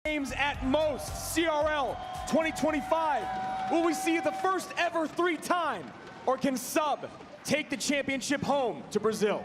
games at most, CRL 2025. Will we see the first ever 3-time, or can Sub take the championship home to Brazil?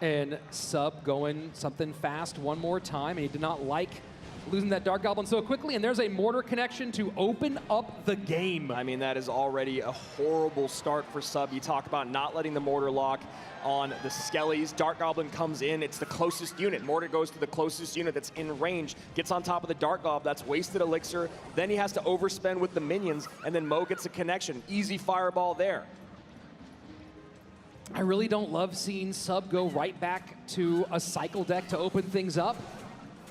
And Sub going something fast one more time, and he did not like losing that Dark Goblin so quickly, and there's a mortar connection to open up the game. I mean, that is already a horrible start for Sub. You talk about not letting the mortar lock on the Skellies. Dark Goblin comes in, it's the closest unit. Mortar goes to the closest unit that's in range, gets on top of the Dark Goblin, that's wasted elixir. Then he has to overspend with the minions, and then Mo gets a connection. Easy fireball there. I really don't love seeing Sub go right back to a cycle deck to open things up.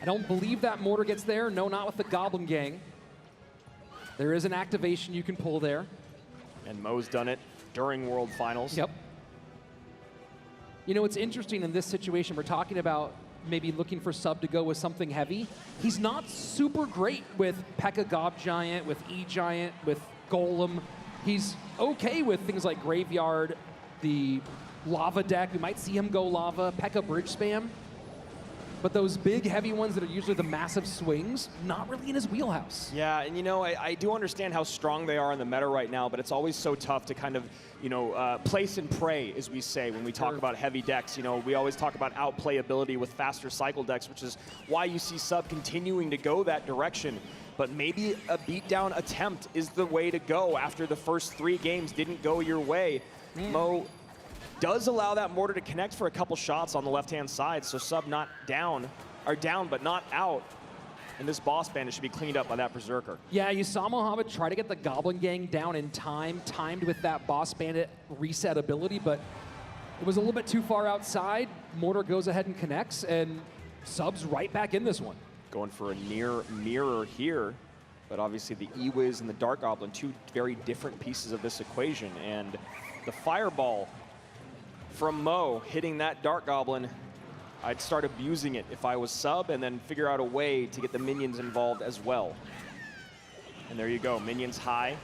I don't believe that mortar gets there. No, not with the Goblin Gang. There is an activation you can pull there. And Mo's done it during World Finals. Yep. You know, it's interesting in this situation, we're talking about maybe looking for Sub to go with something heavy. He's not super great with P.E.K.K.A. Gob Giant, with E-Giant, with Golem. He's okay with things like Graveyard, the Lava deck. We might see him go Lava, P.E.K.K.A. Bridge Spam. But those big, heavy ones that are usually the massive swings, not really in his wheelhouse. Yeah, and you know, I do understand how strong they are in the meta right now, but it's always so tough to kind of, you know, place and pray, as we say when we talk about heavy decks. You know, we always talk about outplayability with faster cycle decks, which is why you see Sub continuing to go that direction. But maybe a beatdown attempt is the way to go after the first 3 games didn't go your way. Mo does allow that mortar to connect for a couple shots on the left-hand side, so Sub not down, or down but not out. And this boss bandit should be cleaned up by that Berserker. Yeah, you saw Mohamed try to get the Goblin Gang down in time, timed with that boss bandit reset ability, but it was a little bit too far outside. Mortar goes ahead and connects, and Sub's right back in this one. Going for a near mirror here, but obviously the E-Wiz and the Dark Goblin, 2 very different pieces of this equation, and the Fireball from Mo hitting that Dark Goblin, I'd start abusing it if I was Sub, and then figure out a way to get the minions involved as well. And there you go, minions high,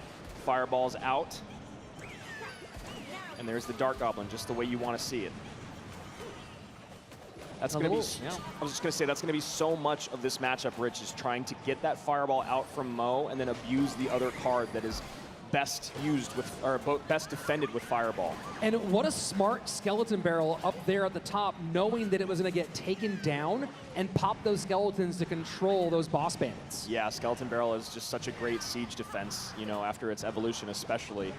Fireball's out, and there's the Dark Goblin, just the way you want to see it. That's going to be, I was just going to say, that's going to be so much of this matchup, Rich, is trying to get that Fireball out from Mo and then abuse the other card that is best used with, or best defended with Fireball. And what a smart Skeleton Barrel up there at the top, knowing that it was going to get taken down and pop those skeletons to control those boss bandits. Yeah, Skeleton Barrel is just such a great siege defense, you know, after its evolution especially.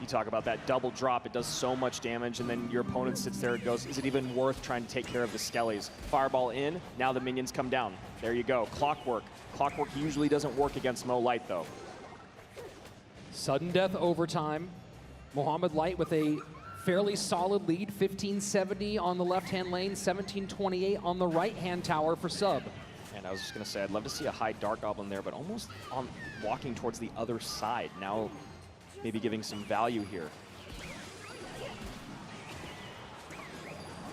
You talk about that double drop, it does so much damage, and then your opponent sits there and goes, is it even worth trying to take care of the Skellies? Fireball in, now the minions come down. There you go, Clockwork. Clockwork usually doesn't work against Mo Light though. Sudden death overtime. Mohamed Light with a fairly solid lead, 1570 on the left-hand lane, 1728 on the right-hand tower for Sub. And I was just going to say, I'd love to see a high Dark Goblin there, but almost on walking towards the other side. Now maybe giving some value here.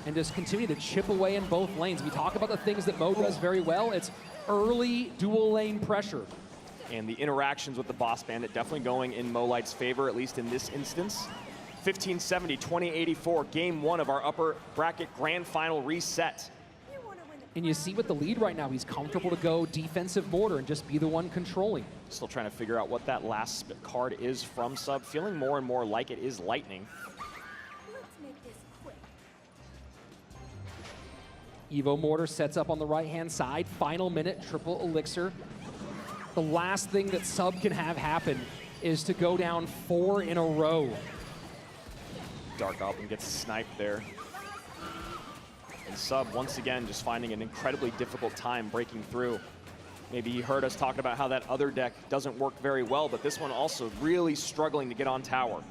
And just continue to chip away in both lanes. We talk about the things that Mo does very well. It's early dual lane pressure. And the interactions with the boss bandit definitely going in Mo Light's favor, at least in this instance. 1570, 2084, game 1 of our upper bracket grand final reset. And you see with the lead right now, he's comfortable to go defensive mortar and just be the one controlling. Still trying to figure out what that last card is from Sub. Feeling more and more like it is Lightning. Let's make this quick. Evo Mortar sets up on the right-hand side. Final minute, triple elixir. The last thing that Sub can have happen is to go down 4 in a row. Dark Goblin gets sniped there. And Sub, once again, just finding an incredibly difficult time breaking through. Maybe you heard us talking about how that other deck doesn't work very well, but this one also really struggling to get on tower.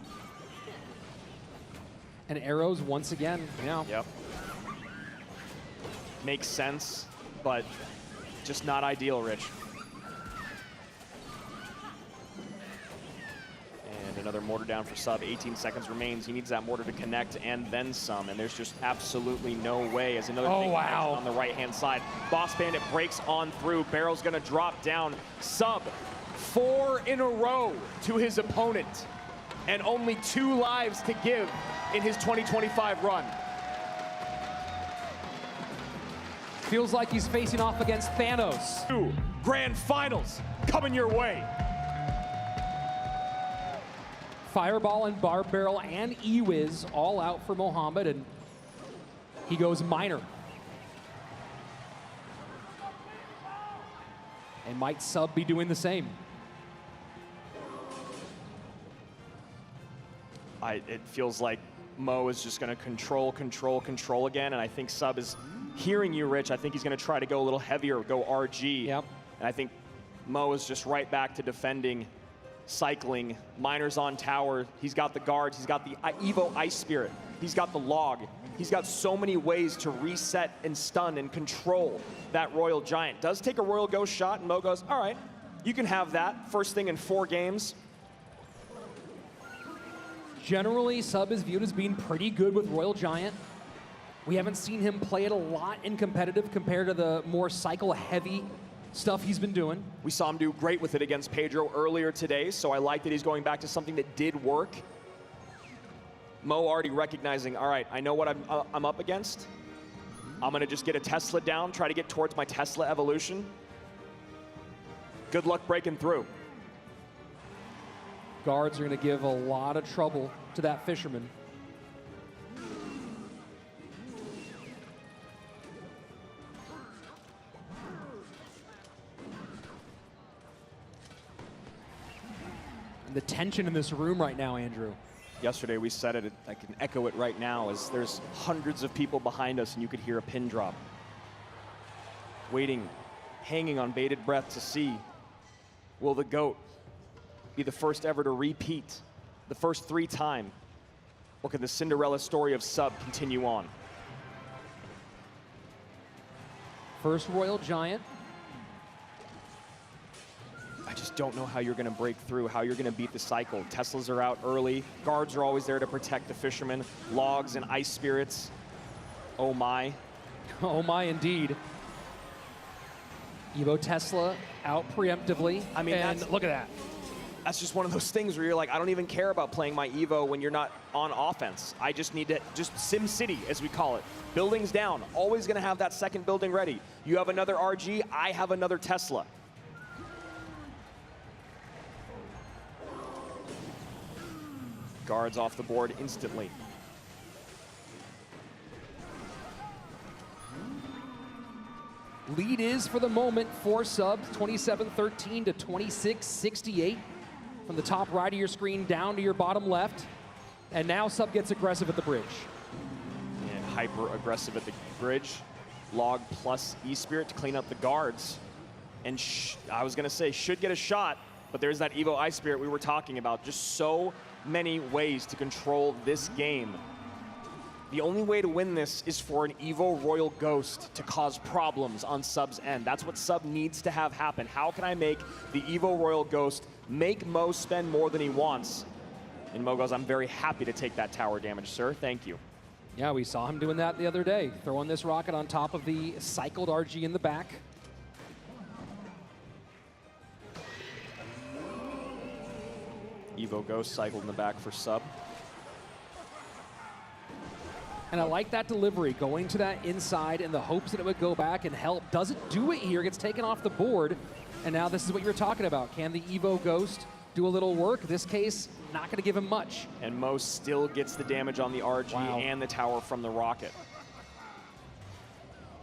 And arrows once again, yeah. Yep. Makes sense, but just not ideal, Rich. And another mortar down for Sub, 18 seconds remains. He needs that mortar to connect and then some, and there's just absolutely no way as another thing on the right-hand side. Boss Bandit breaks on through, Barrel's gonna drop down. Sub, 4 in a row to his opponent, and only 2 lives to give in his 2025 run. Feels like he's facing off against Thanos. 2 grand finals coming your way. Fireball and Barb Barrel and E-Wiz all out for Mohamed, and he goes minor. And might Sub be doing the same? It feels like Mo is just going to control again, and I think Sub is hearing you, Rich. I think he's going to try to go a little heavier, go RG. Yep. And I think Mo is just right back to defending, cycling. Miner's on tower. He's got the guards. He's got the Evo Ice Spirit. He's got the log. He's got so many ways to reset and stun and control that Royal Giant. Does take a Royal Ghost shot, and Mo goes, all right, you can have that. First thing in 4 games. Generally, Sub is viewed as being pretty good with Royal Giant. We haven't seen him play it a lot in competitive compared to the more cycle-heavy stuff he's been doing. We saw him do great with it against Pedro earlier today, so I like that he's going back to something that did work. Mo already recognizing, all right, I know what I'm up against. I'm going to just get a Tesla down, try to get towards my Tesla evolution. Good luck breaking through. Guards are going to give a lot of trouble to that Fisherman. And the tension in this room right now, Andrew. Yesterday we said it, I can echo it right now, as there's hundreds of people behind us and you could hear a pin drop. Waiting, hanging on bated breath to see, will the GOAT be the first ever to repeat the first 3 time? Or can the Cinderella story of Sub continue on? First Royal Giant. I just don't know how you're going to break through, how you're going to beat the cycle. Teslas are out early. Guards are always there to protect the Fisherman. Logs and Ice Spirits. Oh my. Oh my, indeed. Evo Tesla out preemptively. I mean, and look at that. That's just one of those things where you're like, I don't even care about playing my Evo when you're not on offense. I just need to, just Sim City, as we call it. Buildings down, always gonna have that second building ready. You have another RG, I have another Tesla. Guards off the board instantly. Lead is, for the moment, for Subs, 27-13 to 26-68. From the top right of your screen down to your bottom left. And now Sub gets aggressive at the bridge. And hyper aggressive at the bridge. Log plus E-Spirit to clean up the guards. And I was gonna say, should get a shot, but there's that Evo Ice Spirit we were talking about. Just so many ways to control this game. The only way to win this is for an Evo Royal Ghost to cause problems on Sub's end. That's what Sub needs to have happen. How can I make the Evo Royal Ghost make Mo spend more than he wants? And Mo goes, I'm very happy to take that tower damage, sir. Thank you. Yeah, we saw him doing that the other day. Throwing this rocket on top of the cycled RG in the back. Evo Ghost cycled in the back for Sub. And I like that delivery, going to that inside in the hopes that it would go back and help. Doesn't do it here, gets taken off the board. And now this is what you were talking about. Can the Evo Ghost do a little work? This case, not going to give him much. And Mo still gets the damage on the RG and the tower from the rocket.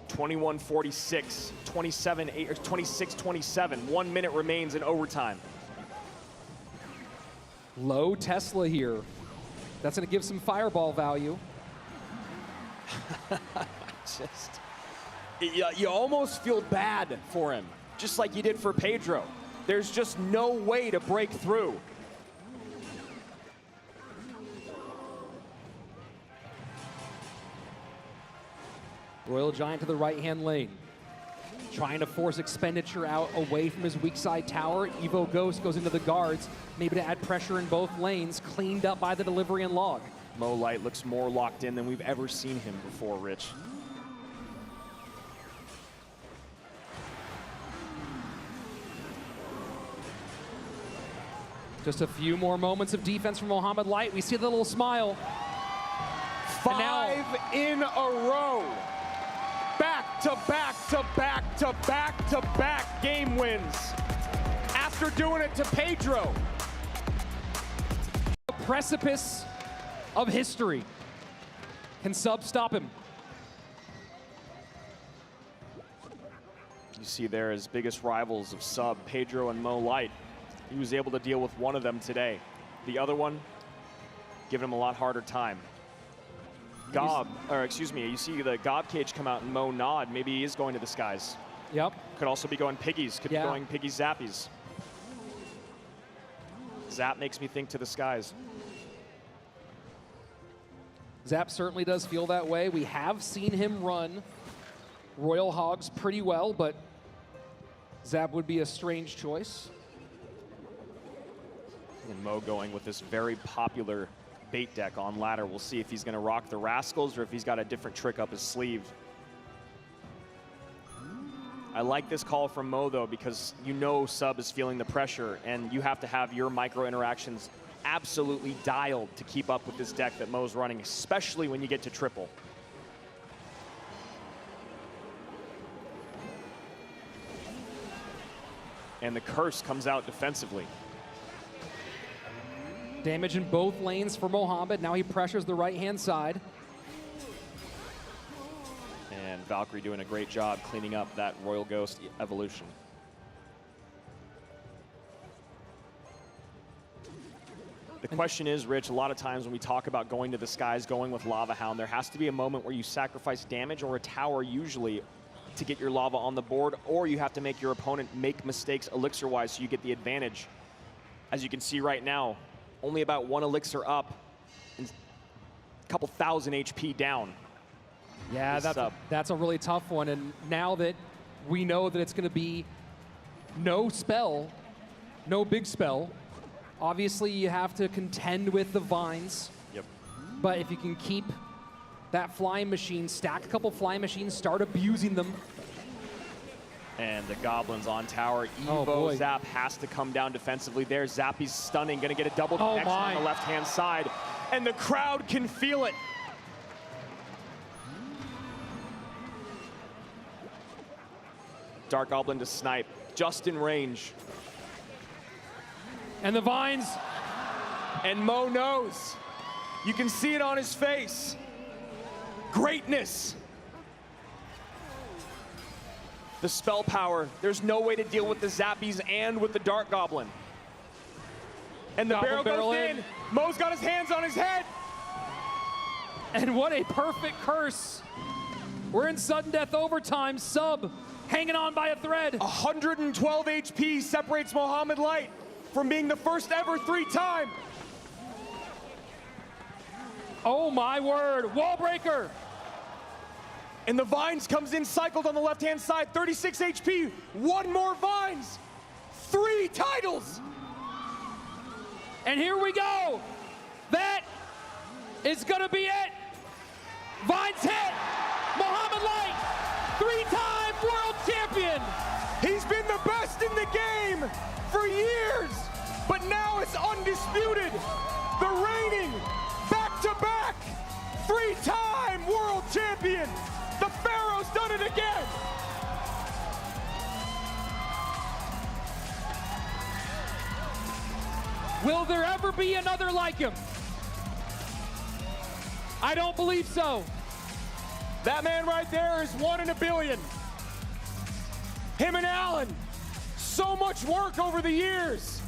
21-46, 27-8, or 26-27. 1 minute remains in overtime. Low Tesla here. That's going to give some fireball value. You almost feel bad for him, just like you did for Pedro. There's just no way to break through. Royal Giant to the right-hand lane. Trying to force expenditure out away from his weak side tower. Evo Ghost goes into the guards, maybe to add pressure in both lanes, cleaned up by the delivery and log. Mo Light looks more locked in than we've ever seen him before, Rich. Just a few more moments of defense from Mohamed Light. We see the little smile. 5 in a row. Back back-to-back-to-back-to-back game wins. After doing it to Pedro. The precipice of history. Can Sub stop him? You see there his biggest rivals of Sub, Pedro and Mo Light. He was able to deal with one of them today. The other one, giving him a lot harder time. You see the Gob cage come out and Mo nod. Maybe he is going to the skies. Yep. Could also be going Piggies. Could be going Piggy Zappies. Zap makes me think to the skies. Zap certainly does feel that way. We have seen him run Royal Hogs pretty well, but Zap would be a strange choice. And Mo going with this very popular bait deck on ladder. We'll see if he's going to rock the Rascals or if he's got a different trick up his sleeve. I like this call from Mo, though, because you know Sub is feeling the pressure, and you have to have your micro interactions absolutely dialed to keep up with this deck that Mo's running, especially when you get to triple. And the curse comes out defensively. Damage in both lanes for Mohamed. Now he pressures the right-hand side. And Valkyrie doing a great job cleaning up that Royal Ghost evolution. The question is, Rich, a lot of times when we talk about going to the skies, going with Lava Hound, there has to be a moment where you sacrifice damage or a tower usually to get your lava on the board, or you have to make your opponent make mistakes elixir-wise so you get the advantage. As you can see right now, only about 1 elixir up and a couple thousand HP down. Yeah, that's a really tough one. And now that we know that it's going to be no spell, no big spell, obviously you have to contend with the vines. Yep. But if you can keep that flying machine, stack a couple flying machines, start abusing them. And the Goblins on tower. Evo Zap has to come down defensively there. Zappy's stunning, gonna get a double connection on the left-hand side. And the crowd can feel it. Dark Goblin to snipe, just in range. And the vines. And Mo knows. You can see it on his face. Greatness. The spell power. There's no way to deal with the Zappies and with the Dark Goblin. And the barrel goes in. Mo's got his hands on his head. And what a perfect curse. We're in sudden death overtime. Sub hanging on by a thread. 112 HP separates Mohamed Light from being the first ever 3-time. Oh my word, wall breaker. And the Vines comes in cycled on the left-hand side, 36 HP, 1 more Vines, 3 titles. And here we go. That is gonna be it. Vines hit, Mohamed Light, 3-time world champion. He's been the best in the game for years, but now it's undisputed. The reigning, back-to-back, 3-time world champion. The Pharaoh's done it again. Will there ever be another like him? I don't believe so. That man right there is 1 in a billion. Him and Allen, so much work over the years.